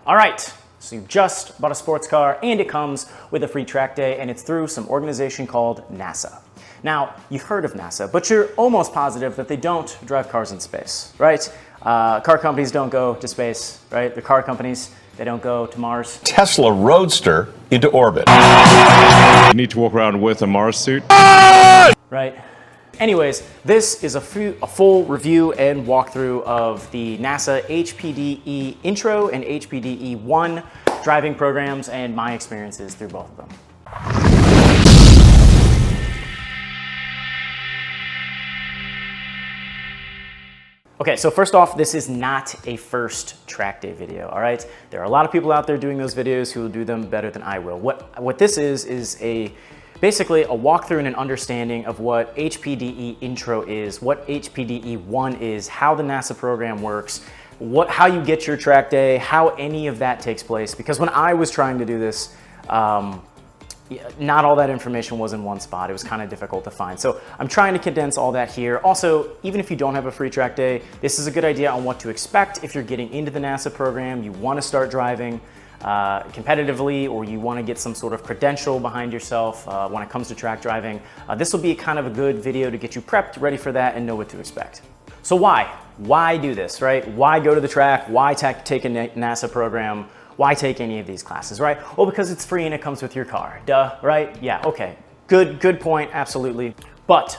All right, so you just bought a sports car and it comes with a free track day, and it's through some organization called NASA. Now, you've heard of NASA, but you're almost positive that they don't drive cars in space, right? Car companies don't go to space, right? The car companies, they don't go to Mars. Tesla Roadster into orbit. You need to walk around with a Mars suit. Right? Anyways, this is a full review and walkthrough of the NASA HPDE Intro and HPDE 1 driving programs and my experiences through both of them. Okay, so first off, this is not a first track day video, all right? There are a lot of people out there doing those videos who will do them better than I will. What this is basically a walkthrough and an understanding of what HPDE Intro is, what HPDE 1 is, how the NASA program works, how you get your track day, how any of that takes place. Because when I was trying to do this, not all that information was in one spot. It was kind of difficult to find. So I'm trying to condense all that here. Also, even if you don't have a free track day, this is a good idea on what to expect if you're getting into the NASA program, you want to start driving competitively, or you want to get some sort of credential behind yourself when it comes to track driving. This will be kind of a good video to get you prepped, ready for that, and know what to expect. So why do this, right? Why go to the track? Why take a NASA program? Why take any of these classes, right? Well, because it's free and it comes with your car. Duh, right? Yeah, okay. Good point, absolutely. But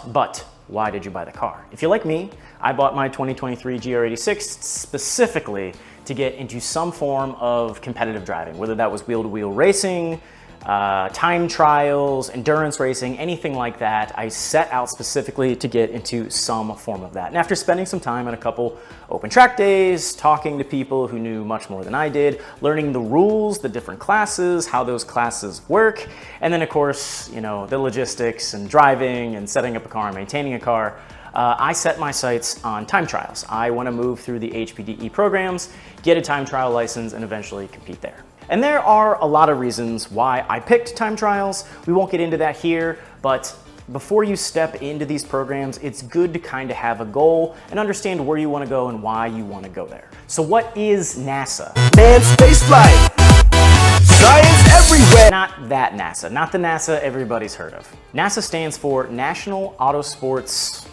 why did you buy the car? If you're like me, I bought my 2023 GR86 specifically to get into some form of competitive driving, whether that was wheel-to-wheel racing, time trials, endurance racing, anything like that. I set out specifically to get into some form of that. And after spending some time at a couple open track days, talking to people who knew much more than I did, learning the rules, the different classes, how those classes work, and then of course, you know, the logistics and driving and setting up a car and maintaining a car, I set my sights on time trials. I want to move through the HPDE programs, get a time trial license, and eventually compete there. And there are a lot of reasons why I picked time trials. We won't get into that here, but before you step into these programs, it's good to kind of have a goal and understand where you want to go and why you want to go there. So what is NASA? Manned spaceflight. Science everywhere. Not that NASA, not the NASA everybody's heard of. NASA stands for National Auto Sports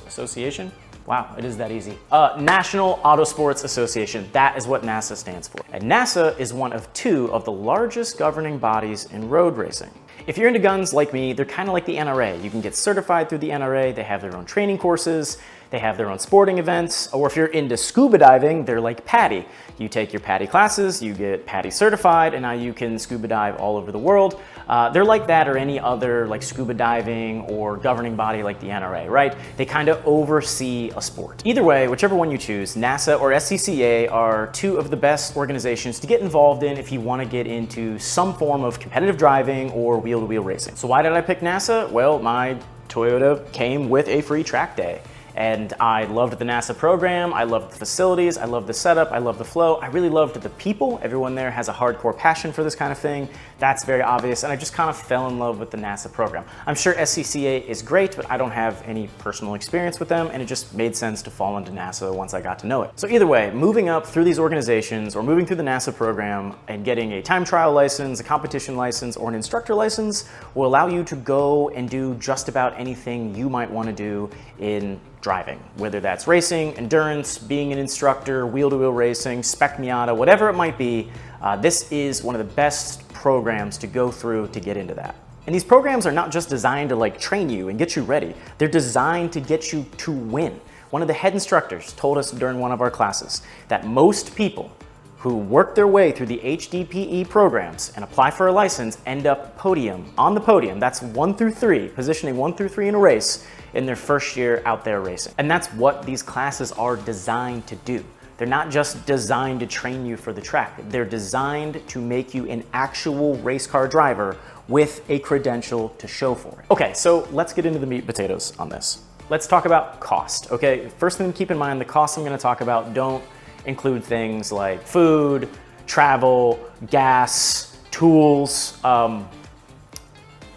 Association. Wow, it is that easy. National Auto Sports Association, that is what NASA stands for. And NASA is one of two of the largest governing bodies in road racing. If you're into guns like me, they're kind of like the NRA. You can get certified through the NRA, they have their own training courses, they have their own sporting events, or if you're into scuba diving, they're like PADI. You take your PADI classes, you get PADI certified, and now you can scuba dive all over the world. They're like that or any other like scuba diving or governing body like the NRA, right? They kind of oversee a sport. Either way, whichever one you choose, NASA or SCCA are two of the best organizations to get involved in if you want to get into some form of competitive driving or wheel-to-wheel racing. So why did I pick NASA? Well, my Toyota came with a free track day. And I loved the NASA program, I loved the facilities, I loved the setup, I loved the flow, I really loved the people. Everyone there has a hardcore passion for this kind of thing. That's very obvious, and I just kind of fell in love with the NASA program. I'm sure SCCA is great, but I don't have any personal experience with them, and it just made sense to fall into NASA once I got to know it. So either way, moving up through these organizations or moving through the NASA program and getting a time trial license, a competition license, or an instructor license will allow you to go and do just about anything you might want to do in driving, whether that's racing, endurance, being an instructor, wheel-to-wheel racing, spec Miata, whatever it might be. This is one of the best programs to go through to get into that. And these programs are not just designed to like train you and get you ready. They're designed to get you to win. One of the head instructors told us during one of our classes that most people who work their way through the HPDE programs and apply for a license end up on the podium. That's 1 through 3, positioning 1 through 3 in a race in their first year out there racing. And that's what these classes are designed to do. They're not just designed to train you for the track. They're designed to make you an actual race car driver with a credential to show for it. Okay, so let's get into the meat and potatoes on this. Let's talk about cost, okay? First thing to keep in mind, the costs I'm gonna talk about don't include things like food, travel, gas, tools, a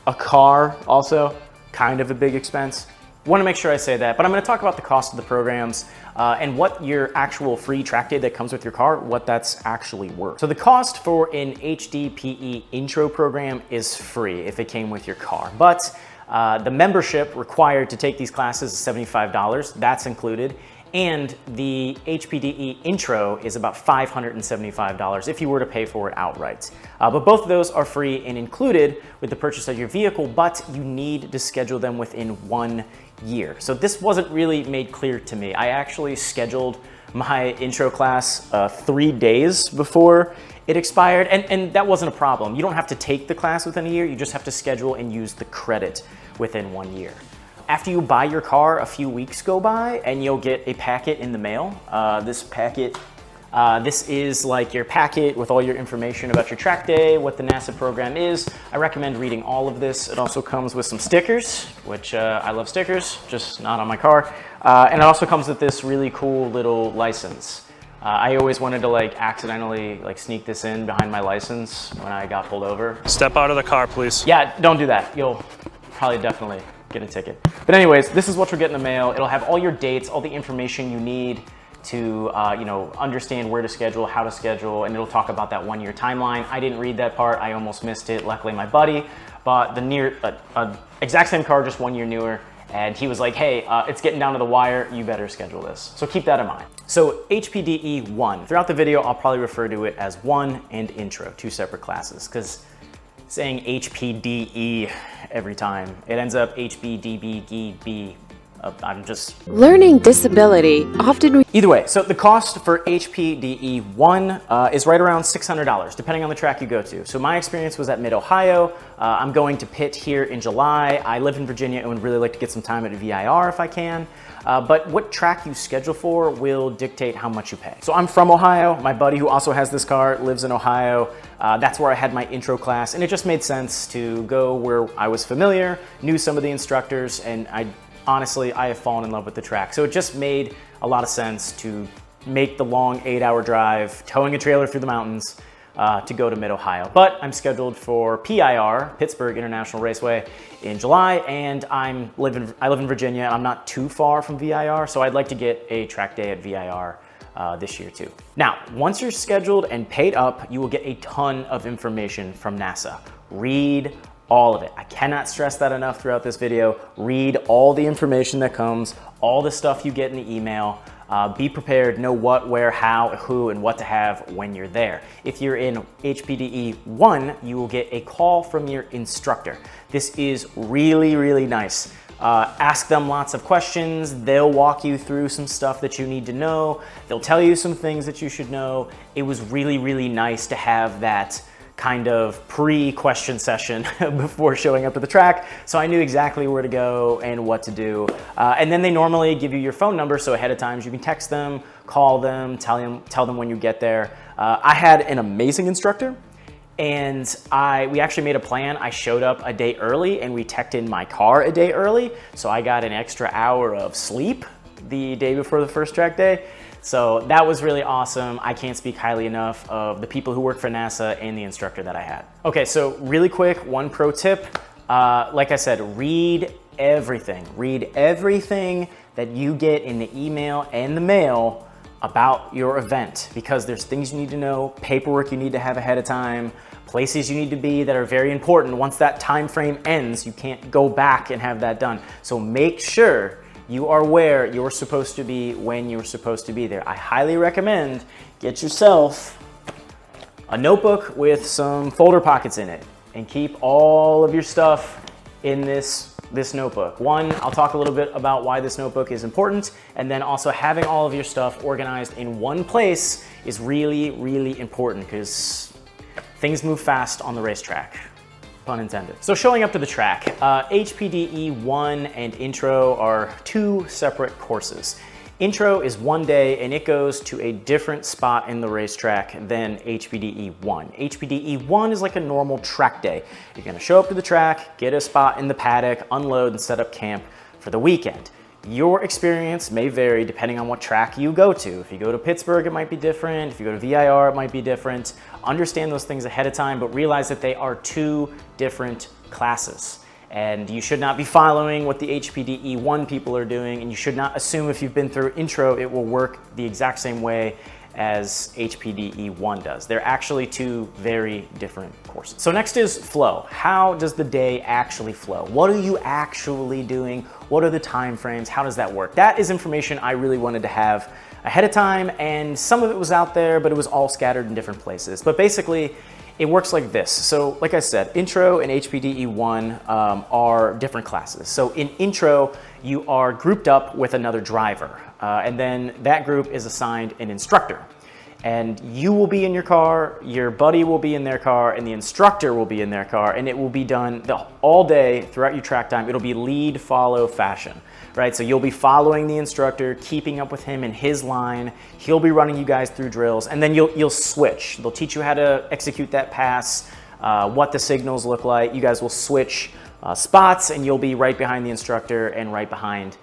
car also, kind of a big expense. Want to make sure I say that, but I'm going to talk about the cost of the programs. and what your actual free track day that comes with your car, what that's actually worth. So the cost for an HPDE Intro program is free if it came with your car, but the membership required to take these classes is $75, that's included, and the HPDE Intro is about $575 if you were to pay for it outright. But both of those are free and included with the purchase of your vehicle, but you need to schedule them within 1 year. So this wasn't really made clear to me. I actually scheduled my intro class 3 days before it expired, and that wasn't a problem. You don't have to take the class within a year, you just have to schedule and use the credit within 1 year. After you buy your car, a few weeks go by and you'll get a packet in the mail. This is like your packet with all your information about your track day, what the NASA program is. I recommend reading all of this. It also comes with some stickers, which I love stickers, just not on my car. And it also comes with this really cool little license. I always wanted to accidentally sneak this in behind my license when I got pulled over. Step out of the car, please. Yeah, don't do that. You'll probably definitely get a ticket. But anyways, this is what you'll get in the mail. It'll have all your dates, all the information you need to understand where to schedule, how to schedule, and it'll talk about that 1 year timeline. I didn't read that part. I almost missed it. Luckily, my buddy bought the exact same car, just 1 year newer, and he was like, hey, it's getting down to the wire. You better schedule this. So keep that in mind. So HPDE 1. Throughout the video, I'll probably refer to it as 1 and Intro, 2 separate classes, because saying HPDE every time, it ends up HBDBGB. I'm just... Learning disability often... Either way, so the cost for HPDE 1 is right around $600, depending on the track you go to. So my experience was at Mid-Ohio. I'm going to Pitt here in July. I live in Virginia and would really like to get some time at VIR if I can. But what track you schedule for will dictate how much you pay. So I'm from Ohio. My buddy who also has this car lives in Ohio. That's where I had my intro class, and it just made sense to go where I was familiar, knew some of the instructors, and honestly, I have fallen in love with the track. So it just made a lot of sense to make the long 8-hour drive, towing a trailer through the mountains to go to Mid-Ohio. But I'm scheduled for PIR, Pittsburgh International Raceway, in July, and I live in Virginia. I'm not too far from VIR, so I'd like to get a track day at VIR this year too. Now, once you're scheduled and paid up, you will get a ton of information from NASA. Read all of it. I cannot stress that enough throughout this video. Read all the information that comes, all the stuff you get in the email. Be prepared, know what, where, how, who, and what to have when you're there. If you're in HPDE 1, you will get a call from your instructor. This is really, really nice. Ask them lots of questions. They'll walk you through some stuff that you need to know. They'll tell you some things that you should know. It was really, really nice to have that kind of pre-question session before showing up at the track, so I knew exactly where to go and what to do. And then they normally give you your phone number, so ahead of time you can text them, call them, tell them when you get there. I had an amazing instructor, and we actually made a plan. I showed up a day early and we teched in my car a day early, so I got an extra hour of sleep the day before the first track day. So that was really awesome. I can't speak highly enough of the people who work for NASA and the instructor that I had. Okay, so really quick, one pro tip. Like I said, read everything. Read everything that you get in the email and the mail about your event, because there's things you need to know, paperwork you need to have ahead of time, places you need to be that are very important. Once that time frame ends, you can't go back and have that done. So make sure you are where you're supposed to be when you're supposed to be there. I highly recommend get yourself a notebook with some folder pockets in it and keep all of your stuff in this notebook. One, I'll talk a little bit about why this notebook is important, and then also having all of your stuff organized in one place is really, really important because things move fast on the racetrack. Pun intended. So showing up to the track, HPDE 1 and Intro are 2 separate courses. Intro is 1 day and it goes to a different spot in the racetrack than HPDE 1. HPDE 1 is like a normal track day. You're gonna show up to the track, get a spot in the paddock, unload and set up camp for the weekend. Your experience may vary depending on what track you go to. If you go to Pittsburgh, it might be different. If you go to VIR, it might be different. Understand those things ahead of time, but realize that they are 2 different classes. And you should not be following what the HPDE 1 people are doing, and you should not assume if you've been through Intro, it will work the exact same way as HPDE 1 does. They're actually two very different courses. So next is flow. How does the day actually flow? What are you actually doing? What are the time frames? How does that work? That is information I really wanted to have ahead of time, and some of it was out there, but it was all scattered in different places. But basically, it works like this. So like I said, Intro and HPDE 1 are different classes. So in Intro, you are grouped up with another driver, and then that group is assigned an instructor. And you will be in your car, your buddy will be in their car, and the instructor will be in their car, and it will be done all day throughout your track time. It'll be lead, follow fashion, right? So you'll be following the instructor, keeping up with him in his line. He'll be running you guys through drills, and then you'll switch. They'll teach you how to execute that pass, what the signals look like. You guys will switch spots, and you'll be right behind the instructor and right behind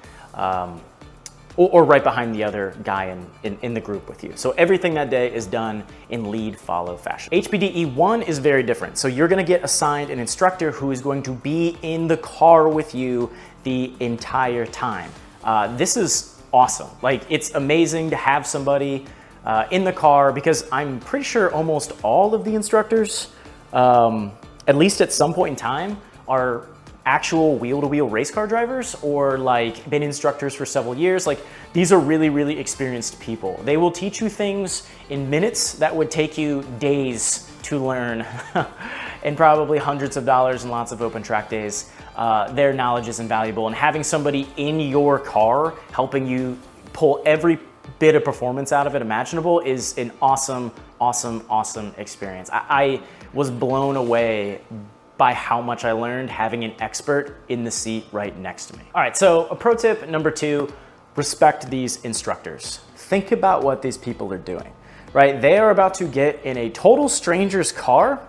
or right behind the other guy in the group with you. So everything that day is done in lead follow fashion. HPDE 1 is very different. So you're gonna get assigned an instructor who is going to be in the car with you the entire time. This is awesome. Like, it's amazing to have somebody in the car, because I'm pretty sure almost all of the instructors, at least at some point in time, are actual wheel-to-wheel race car drivers, or like been instructors for several years. Like, these are really, really experienced people. They will teach you things in minutes that would take you days to learn and probably hundreds of dollars and lots of open track days. Their knowledge is invaluable, and having somebody in your car helping you pull every bit of performance out of it imaginable is an awesome, awesome, awesome experience. I was blown away by how much I learned having an expert in the seat right next to me. All right, so a pro tip number 2, respect these instructors. Think about what these people are doing, right? They are about to get in a total stranger's car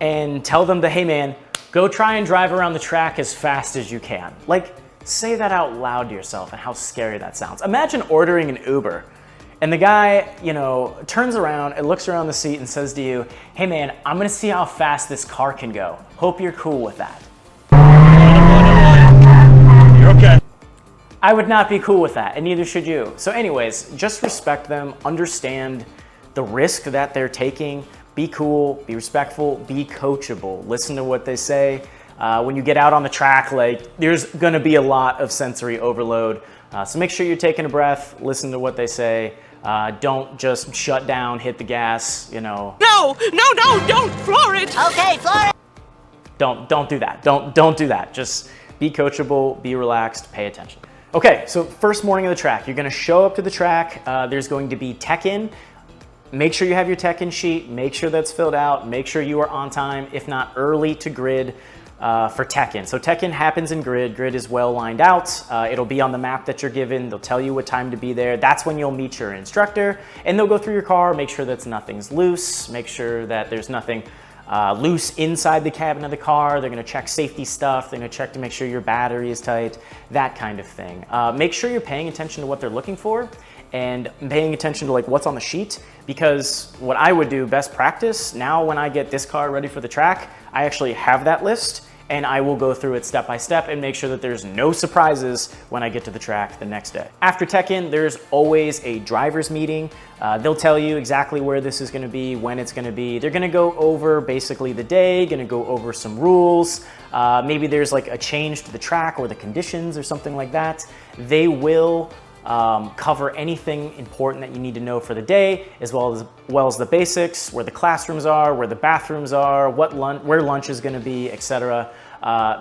and tell them to, hey man, go try and drive around the track as fast as you can. Like, say that out loud to yourself and how scary that sounds. Imagine ordering an Uber and the guy, you know, turns around and looks around the seat and says to you, hey man, I'm gonna see how fast this car can go. Hope you're cool with that. You're okay. I would not be cool with that, and neither should you. So anyways, just respect them, understand the risk that they're taking, be cool, be respectful, be coachable, listen to what they say. When you get out on the track, like, there's gonna be a lot of sensory overload. So make sure you're taking a breath, listen to what they say. Don't just shut down, hit the gas, you know. No, don't floor it. Okay, floor it. Don't do that. Don't do that. Just be coachable, be relaxed, pay attention. Okay, so first morning of the track, you're gonna show up to the track. There's going to be tech-in. Make sure you have your tech-in sheet, make sure that's filled out, make sure you are on time, if not early to grid. For tech-in. So tech-in happens in grid. Grid is well lined out. It'll be on the map that you're given. They'll tell you what time to be there. That's when you'll meet your instructor, and they'll go through your car, make sure that nothing's loose, make sure that there's nothing loose inside the cabin of the car. They're gonna check safety stuff. They're gonna check to make sure your battery is tight, that kind of thing. Make sure you're paying attention to what they're looking for and paying attention to like what's on the sheet, because what I would do, best practice, now when I get this car ready for the track, I actually have that list, and I will go through it step by step and make sure that there's no surprises when I get to the track the next day. After tech-in, there's always a driver's meeting. They'll tell you exactly where this is gonna be, when it's gonna be. They're gonna go over basically the day, gonna go over some rules. Maybe there's like a change to the track or the conditions or something like that. They will cover anything important that you need to know for the day, as well as the basics, where the classrooms are, where the bathrooms are, where lunch is going to be, etc.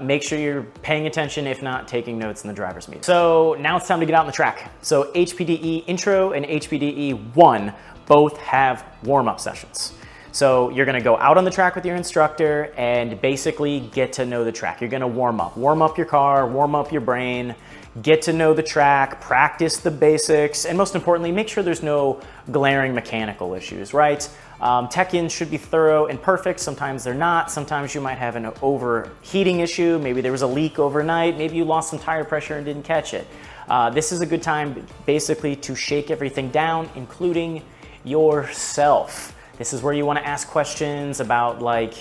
Make sure you're paying attention, if not taking notes in the driver's meeting. So now it's time to get out on the track. So HPDE Intro and HPDE 1 both have warm-up sessions. So you're gonna go out on the track with your instructor and basically get to know the track. You're gonna warm up your car, warm up your brain, get to know the track, practice the basics, and most importantly, make sure there's no glaring mechanical issues, right? Tech-ins should be thorough and perfect. Sometimes they're not. Sometimes you might have an overheating issue. Maybe there was a leak overnight. Maybe you lost some tire pressure and didn't catch it. This is a good time basically to shake everything down, including yourself. This is where you want to ask questions about like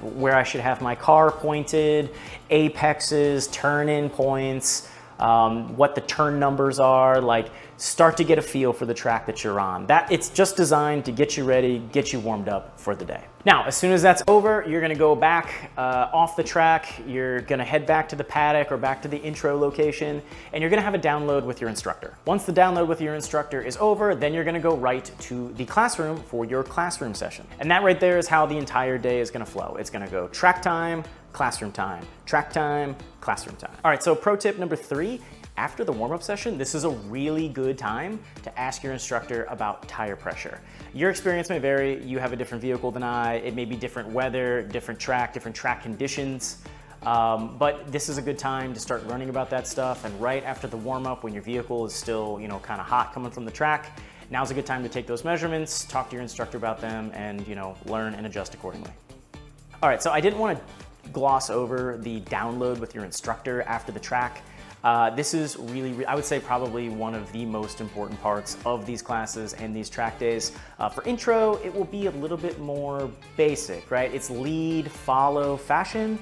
where I should have my car pointed, apexes, turn-in points, what the turn numbers are, like start to get a feel for the track that you're on. It's just designed to get you ready, get you warmed up for the day. Now, as soon as that's over, you're gonna go back off the track, you're gonna head back to the paddock or back to the intro location, and you're gonna have a download with your instructor. Once the download with your instructor is over, then you're gonna go right to the classroom for your classroom session. And that right there is how the entire day is gonna flow. It's gonna go track time, classroom time, track time, classroom time. All right, so pro tip number 3, after the warm-up session, this is a really good time to ask your instructor about tire pressure. Your experience may vary. You have a different vehicle than I. It may be different weather, different track conditions. But this is a good time to start learning about that stuff. And right after the warm-up, when your vehicle is still, kind of hot coming from the track, now's a good time to take those measurements, talk to your instructor about them, and learn and adjust accordingly. All right, so I didn't want to gloss over the download with your instructor after the track. This is really, I would say probably one of the most important parts of these classes and these track days. For intro, it will be a little bit more basic, right? It's lead, follow, fashion.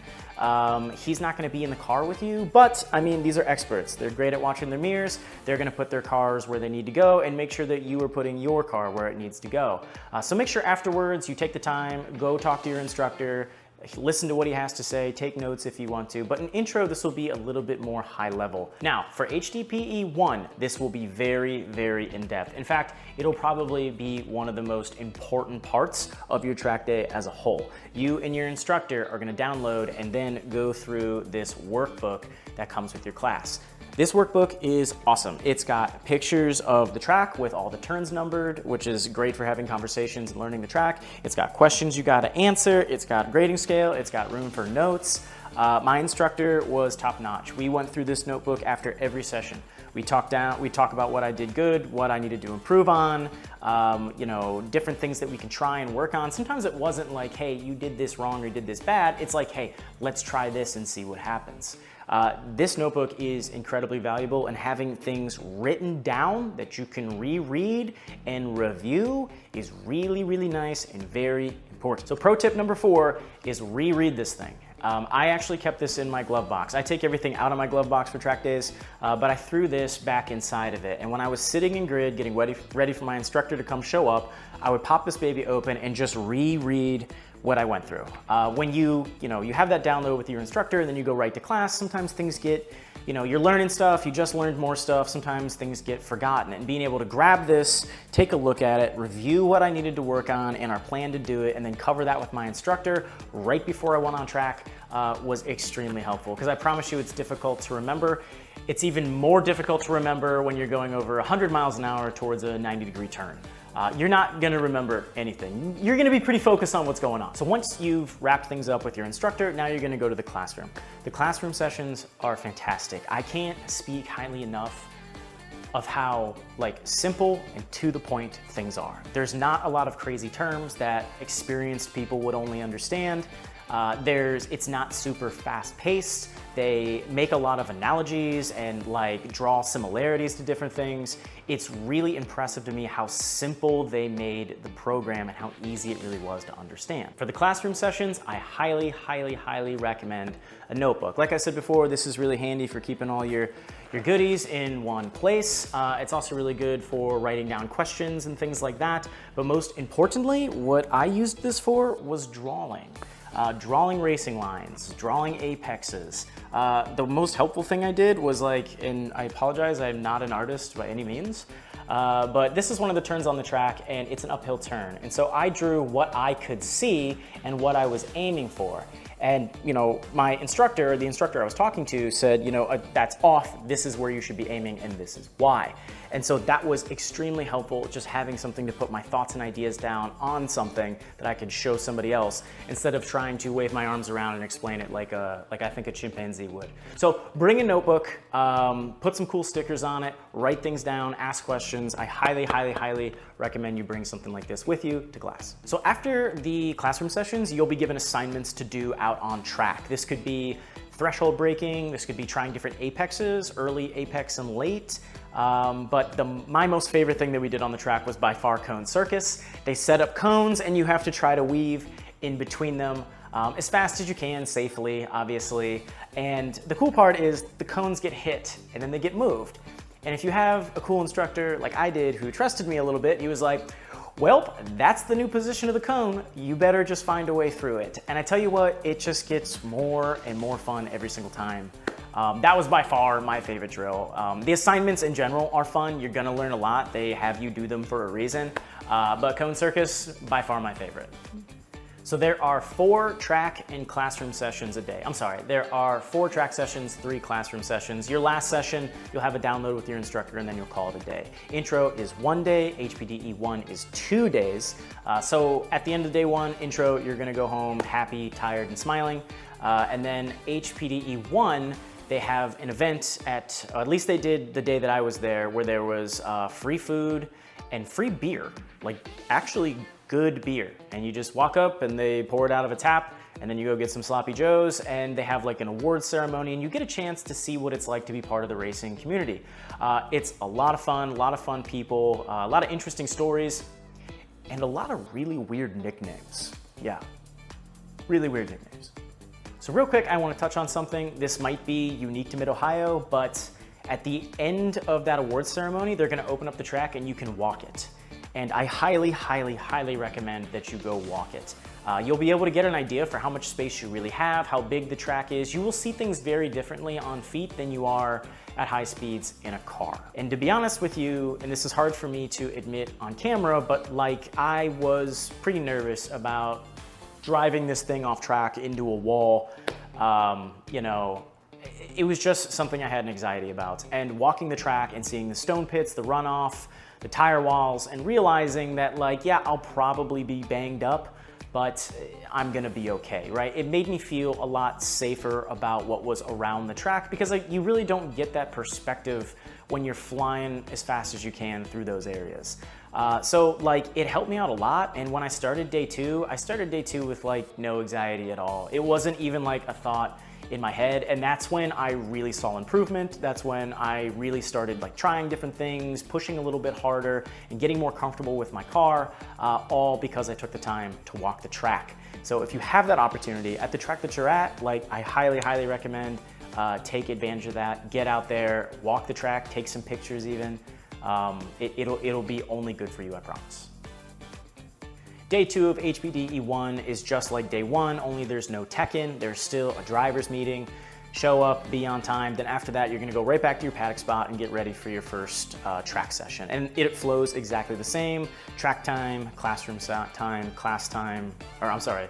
He's not gonna be in the car with you, but I mean, these are experts. They're great at watching their mirrors. They're gonna put their cars where they need to go and make sure that you are putting your car where it needs to go. So make sure afterwards you take the time, go talk to your instructor, listen to what he has to say, take notes if you want to, but in intro, this will be a little bit more high level. Now, for HPDE 1, this will be very, very in-depth. In fact, it'll probably be one of the most important parts of your track day as a whole. You and your instructor are gonna download and then go through this workbook that comes with your class. This workbook is awesome. It's got pictures of the track with all the turns numbered, which is great for having conversations and learning the track. It's got questions you gotta answer. It's got grading scale. It's got room for notes. My instructor was top notch. We went through this notebook after every session. We talk about what I did good, what I needed to improve on, different things that we can try and work on. Sometimes it wasn't like, hey, you did this wrong or you did this bad. It's like, hey, let's try this and see what happens. This notebook is incredibly valuable, and having things written down that you can reread and review is really, really nice and very important. So pro tip number 4 is reread this thing. I actually kept this in my glove box. I take everything out of my glove box for track days, but I threw this back inside of it. And when I was sitting in grid getting ready for my instructor to come show up, I would pop this baby open and just reread what I went through. When you have that download with your instructor and then you go right to class, sometimes things get, you're learning stuff, you just learned more stuff, sometimes things get forgotten. And being able to grab this, take a look at it, review what I needed to work on and our plan to do it, and then cover that with my instructor right before I went on track was extremely helpful. Because I promise you it's difficult to remember. It's even more difficult to remember when you're going over 100 miles an hour towards a 90-degree turn. You're not gonna remember anything. You're gonna be pretty focused on what's going on. So once you've wrapped things up with your instructor, now you're gonna go to the classroom. The classroom sessions are fantastic. I can't speak highly enough of how simple and to the point things are. There's not a lot of crazy terms that experienced people would only understand. It's not super fast paced. They make a lot of analogies and draw similarities to different things. It's really impressive to me how simple they made the program and how easy it really was to understand. For the classroom sessions, I highly, highly, highly recommend a notebook. Like I said before, this is really handy for keeping all your goodies in one place. It's also really good for writing down questions and things like that. But most importantly, what I used this for was drawing. Drawing racing lines, drawing apexes. The most helpful thing I did was and I apologize, I'm not an artist by any means, but this is one of the turns on the track and it's an uphill turn. And so I drew what I could see and what I was aiming for. And my instructor, the instructor I was talking to said, that's off, this is where you should be aiming and this is why. And so that was extremely helpful, just having something to put my thoughts and ideas down on something that I could show somebody else instead of trying to wave my arms around and explain it like I think a chimpanzee would. So bring a notebook, put some cool stickers on it, write things down, ask questions. I highly, highly, highly recommend you bring something like this with you to class. So after the classroom sessions, you'll be given assignments to do out on track. This could be threshold braking, this could be trying different apexes, early, apex, and late. But my most favorite thing that we did on the track was by far cone circus. They set up cones and you have to try to weave in between them as fast as you can, safely, obviously. And the cool part is the cones get hit and then they get moved. And if you have a cool instructor like I did who trusted me a little bit, he was like, well, that's the new position of the cone. You better just find a way through it. And I tell you what, it just gets more and more fun every single time. That was by far my favorite drill. The assignments in general are fun. You're gonna learn a lot. They have you do them for a reason. But cone circus, by far my favorite. So there are 4 track and classroom sessions a day. I'm sorry, there are 4 track sessions, 3 classroom sessions. Your last session, you'll have a download with your instructor and then you'll call it a day. Intro is 1 day, HPDE 1 is 2 days. So at the end of day 1, intro, you're gonna go home happy, tired, and smiling. And then HPDE 1, they have an event at least they did the day that I was there, where there was free food and free beer, like actually good beer. And you just walk up and they pour it out of a tap and then you go get some sloppy joes and they have like an awards ceremony and you get a chance to see what it's like to be part of the racing community. It's a lot of fun people, a lot of interesting stories, and a lot of really weird nicknames. Yeah, really weird nicknames. So real quick, I want to touch on something. This might be unique to Mid-Ohio, but at the end of that awards ceremony, they're gonna open up the track and you can walk it. And I highly, highly, highly recommend that you go walk it. You'll be able to get an idea for how much space you really have, how big the track is. You will see things very differently on feet than you are at high speeds in a car. And to be honest with you, and this is hard for me to admit on camera, but like I was pretty nervous about driving this thing off track into a wall. You know, it was just something I had an anxiety about. And walking the track and seeing the stone pits, the runoff, the tire walls, and realizing that like, yeah, I'll probably be banged up, but I'm gonna be okay, right? It made me feel a lot safer about what was around the track because like, you really don't get that perspective when you're flying as fast as you can through those areas. So like, it helped me out a lot. And when I started day 2, with like no anxiety at all. It wasn't even like a thought in my head, and that's when I really saw improvement. That's when I really started like trying different things, pushing a little bit harder, and getting more comfortable with my car, all because I took the time to walk the track. So if you have that opportunity at the track that you're at, like I highly, highly recommend take advantage of that. Get out there, walk the track, take some pictures even. It'll be only good for you, I promise. Day 2 of HPDE 1 is just like day 1, only there's no tech-in. There's still a driver's meeting. Show up, be on time. Then after that, you're gonna go right back to your paddock spot and get ready for your first track session. And it flows exactly the same. Track time, classroom time, class time, or I'm sorry,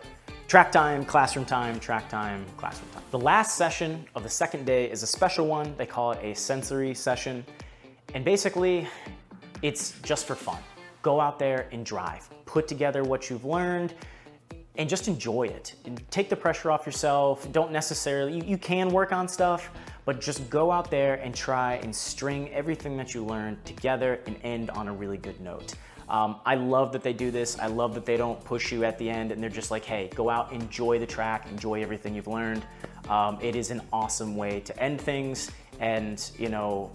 track time, classroom time, track time, classroom time. The last session of the second day is a special one. They call it a sensory session. And basically, it's just for fun. Go out there and drive. Put together what you've learned and just enjoy it. And take the pressure off yourself. Don't necessarily, you can work on stuff, but just go out there and try and string everything that you learned together and end on a really good note. I love that they do this. I love that they don't push you at the end and they're just like, hey, go out, enjoy the track, enjoy everything you've learned. It is an awesome way to end things, and you know,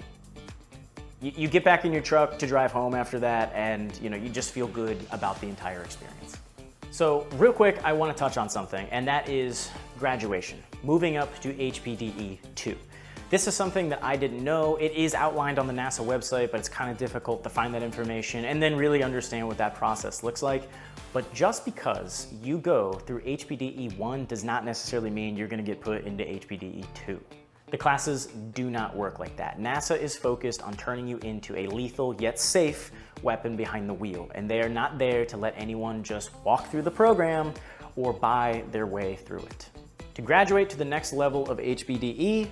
you get back in your truck to drive home after that, and you know, you just feel good about the entire experience. So real quick, I want to touch on something, and that is graduation, moving up to HPDE 2. This is something that I didn't know. It is outlined on the NASA website, but it's kind of difficult to find that information and then really understand what that process looks like. But just because you go through HPDE 1 does not necessarily mean you're going to get put into HPDE 2. The classes do not work like that. NASA is focused on turning you into a lethal yet safe weapon behind the wheel, and they are not there to let anyone just walk through the program or buy their way through it. To graduate to the next level of HPDE,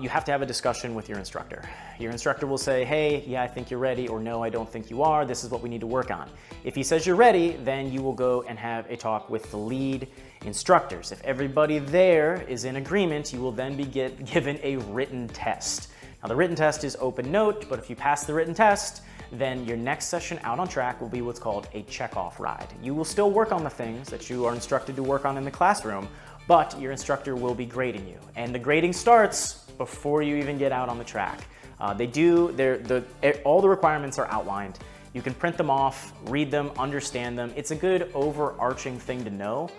you have to have a discussion with your instructor. Your instructor will say, hey, yeah, I think you're ready, or no, I don't think you are. This is what we need to work on. If he says you're ready, then you will go and have a talk with the lead instructors. If everybody there is in agreement, you will then be given a written test. Now the written test is open note, but if you pass the written test, then your next session out on track will be what's called a check-off ride. You will still work on the things that you are instructed to work on in the classroom, but your instructor will be grading you. And the grading starts before you even get out on the track. All the requirements are outlined. You can print them off, read them, understand them. It's a good overarching thing to know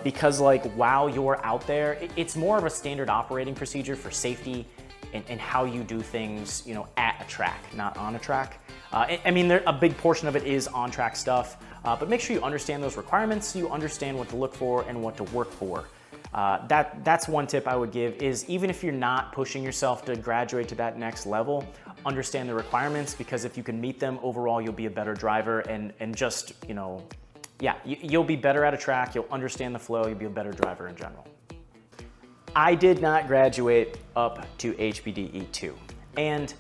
because like while you're out there, it's more of a standard operating procedure for safety and how you do things, you know, at a track, not on a track. I mean, a big portion of it is on-track stuff, but make sure you understand those requirements so you understand what to look for and what to work for. That's one tip I would give is even if you're not pushing yourself to graduate to that next level, understand the requirements because if you can meet them, overall you'll be a better driver and just, you know, yeah, you'll be better at a track, you'll understand the flow, you'll be a better driver in general. I did not graduate up to HPDE 2, and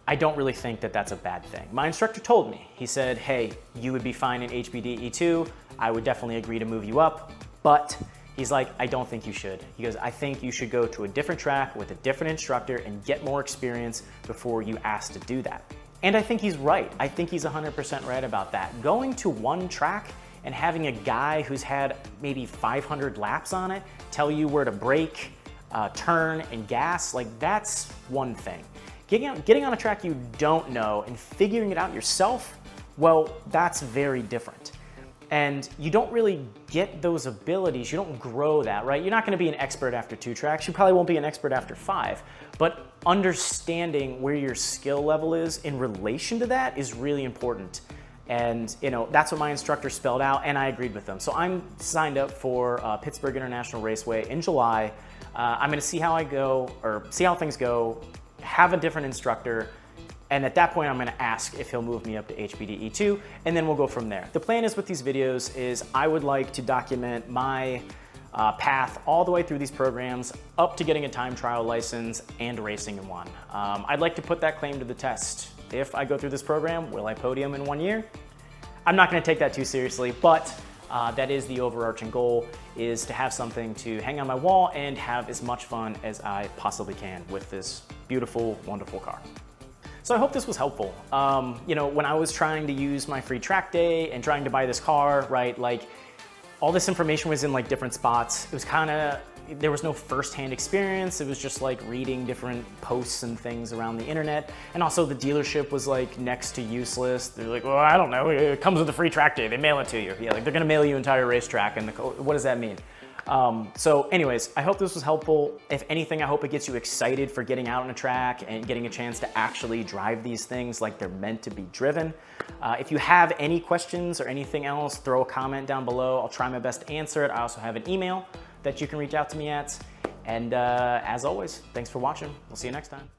I don't really think that that's a bad thing. My instructor told me, he said, hey, you would be fine in HPDE 2, I would definitely agree to move you up, but he's like, I don't think you should. He goes, I think you should go to a different track with a different instructor and get more experience before you ask to do that. And I think he's right. I think he's 100% right about that. Going to one track and having a guy who's had maybe 500 laps on it tell you where to brake, turn, and gas, like that's one thing. Getting on a track you don't know and figuring it out yourself, well, that's very different. And you don't really get those abilities, you don't grow that, right? You're not gonna be an expert after 2 tracks, you probably won't be an expert after 5, but understanding where your skill level is in relation to that is really important. And you know, that's what my instructor spelled out and I agreed with them. So I'm signed up for Pittsburgh International Raceway in July. I'm gonna see how I go, or see how things go, have a different instructor, and at that point I'm gonna ask if he'll move me up to HPDE 2, and then we'll go from there. The plan is with these videos is I would like to document my path all the way through these programs up to getting a time trial license and racing in one. I'd like to put that claim to the test. If I go through this program, will I podium in 1 year? I'm not gonna take that too seriously, but that is the overarching goal, is to have something to hang on my wall and have as much fun as I possibly can with this beautiful, wonderful car. So I hope this was helpful. You know, when I was trying to use my free track day and trying to buy this car, right, like all this information was in like different spots. It was there was no firsthand experience. It was just like reading different posts and things around the internet. And also the dealership was like next to useless. They're like, well, I don't know, it comes with a free track day. They mail it to you. Yeah, like they're gonna mail you an entire racetrack and what does that mean? So anyways, I hope this was helpful. If anything, I hope it gets you excited for getting out on a track and getting a chance to actually drive these things like they're meant to be driven. If you have any questions or anything else, throw a comment down below. I'll try my best to answer it. I also have an email that you can reach out to me at. And as always, thanks for watching. We'll see you next time.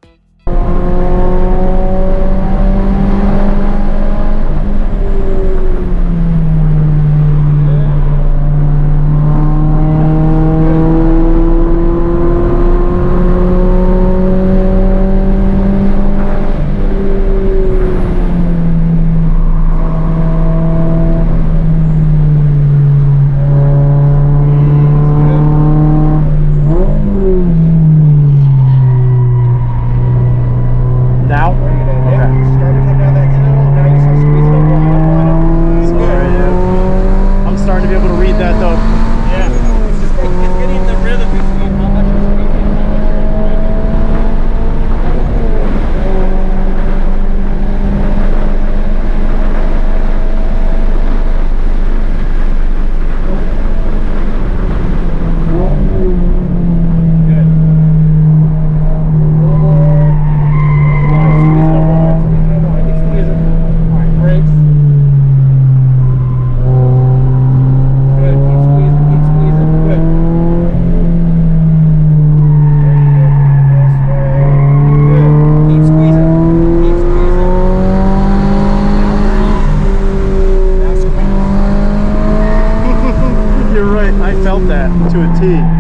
I felt that to a T.